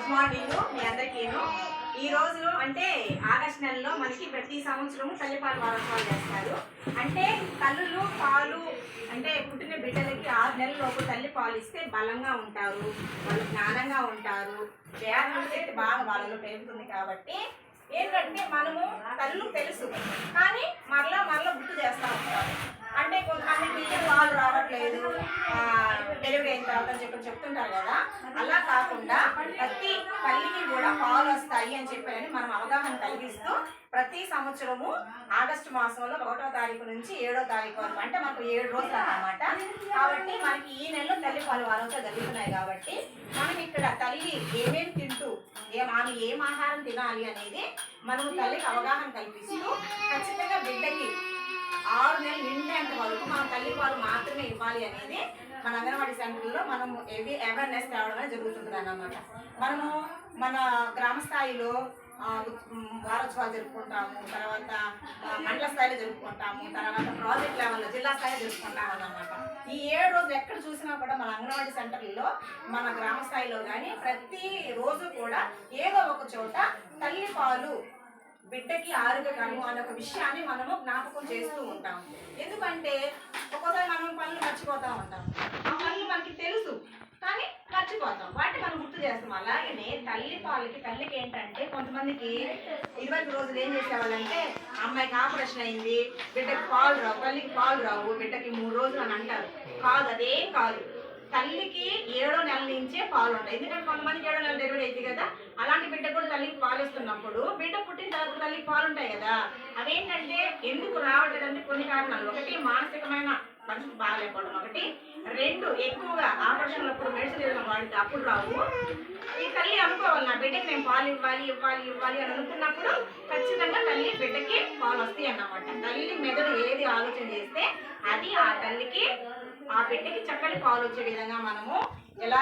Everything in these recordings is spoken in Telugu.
గుడ్ మార్నింగ్ మీ అందరికీను. ఈ రోజు అంటే ఆగస్టు నెలలో మనకి ప్రతి సంవత్సరం తల్లిపాలు వారోత్సవాలు చేస్తారు. అంటే తల్లులు పాలు అంటే పుట్టిన బిడ్డలకి 6 నెలల లోపు తల్లి పాలు ఇస్తే బలంగా ఉంటారు, వాళ్ళు జ్ఞానంగా ఉంటారు, దేహాల శక్తి బాగా వాళ్ళలో పెరుగుతుంది. కాబట్టి ఏంటంటే మనము తల్లు తెలుసు కానీ మరలా గుర్తు చేస్తూ ఉంటారు. అంటే కొంతమందికి పాలు రావట్లేదు డెలివరీ అయిన తర్వాత అని చెప్తుంటారు కదా, అలా కాకుండా ప్రతి తల్లికి కూడా పాలు వస్తాయి అని చెప్పారని మనం అవగాహన కలిగిస్తూ ప్రతి సంవత్సరము ఆగస్టు మాసంలో 1వ తారీఖు నుంచి 7వ తారీఖు వరకు అంటే మనకు 7 రోజులు అన్నమాట. కాబట్టి మనకి ఈ నెలలో తల్లి పాలు వారోత్సవాలు జరుగుతున్నాయి. కాబట్టి మనం ఇక్కడ తల్లి ఏమేమి తింటూ ఆమె ఏం ఆహారం తినాలి అనేది మనము తల్లికి అవగాహన కల్పిస్తూ ఖచ్చితంగా బిడ్డకి 6 నెలలు నిండేంత వరకు మనం తల్లి పాలు మాత్రమే ఇవ్వాలి అనేది మన అంగన్వాడీ సెంటర్లో మనము అవేర్నెస్ తేవడమే జరుగుతుంది అన్నమాట. మనము మన గ్రామ స్థాయిలో వారోత్సవాలు జరుపుకుంటాము, తర్వాత మండల స్థాయిలో జరుపుకుంటాము, తర్వాత ప్రాజెక్ట్ లెవెల్లో జిల్లా స్థాయిలో జరుపుకుంటాము అన్నమాట. ఈ 7 రోజులు ఎక్కడ చూసినా కూడా మన అంగన్వాడీ సెంటర్లో మన గ్రామ స్థాయిలో కానీ ప్రతి రోజు కూడా ఏదో ఒక చోట తల్లి పాలు బిడ్డకి ఆరోగ్యకరము అనే ఒక విషయాన్ని మనము జ్ఞాపకం చేస్తూ ఉంటాము. ఎందుకంటే ఒక్కోసారి మనం పనులు మర్చిపోతూ ఉంటాం. ఆ పనులు మనకి తెలుసు కానీ మర్చిపోతాం, వాటిని మనం గుర్తు చేస్తాం. అలాగనే తల్లికి ఏంటంటే కొంతమందికి 20 రోజులు ఏం చేసేవాళ్ళంటే అమ్మాయికి ఆపరేషన్ అయింది, బిడ్డకి పాలు రావు, తల్లికి పాలు రావు, బిడ్డకి 3 రోజులు అని అంటారు. కాదు, అదేం కాదు. తల్లికి 7వ నెల నుంచే పాలు ఉంటాయి. ఎందుకంటే కొంతమందికి 7వ నెల డెలివరీ అయింది కదా, అలాంటి బిడ్డ కూడా తల్లికి పాలు ఇస్తున్నప్పుడు బిడ్డ పుట్టిన తర్వాత తల్లికి పాలు ఉంటాయి కదా. అవేంటంటే ఎందుకు రావట్లేదంటే కొన్ని కారణాలు. ఒకటి మానసికమైన పరిస్థితి బాగాలేకపోవడం, ఒకటి 2 ఎక్కువగా ఆపరేషన్లప్పుడు మెడిసిన్ వాడితే అప్పుడు రావు. ఈ తల్లి అనుకోవాలి నా బిడ్డకి నేను పాలు ఇవ్వాలి అని అనుకున్నప్పుడు ఖచ్చితంగా తల్లి బిడ్డకి పాలు వస్తాయి అన్నమాట. తల్లి మెదడు ఏది ఆలోచన చేస్తే అది ఆ తల్లికి ఆ బిడ్డకి చక్కటి పాలు వచ్చే విధంగా మనము ఎలా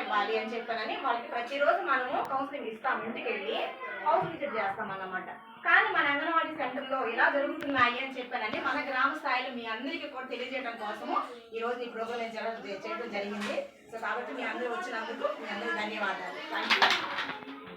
ఇవ్వాలి అని చెప్పానని వాళ్ళకి ప్రతిరోజు మనము కౌన్సిలింగ్ ఇస్తాము. ఇంటికి వెళ్ళి హౌస్ విజిట్ చేస్తాం అన్నమాట. కానీ మన అంగన్వాడీ సెంటర్లో ఇలా జరుగుతున్నాయి అని చెప్పానని మన గ్రామ స్థాయిలో మీ అందరికీ కూడా తెలియజేయడం కోసము ఈరోజు ఈ ప్రోగ్రాం చేయడం జరిగింది. సో కాబట్టి మీ అందరూ వచ్చినందుకు మీ అందరికీ ధన్యవాదాలు. Thank you.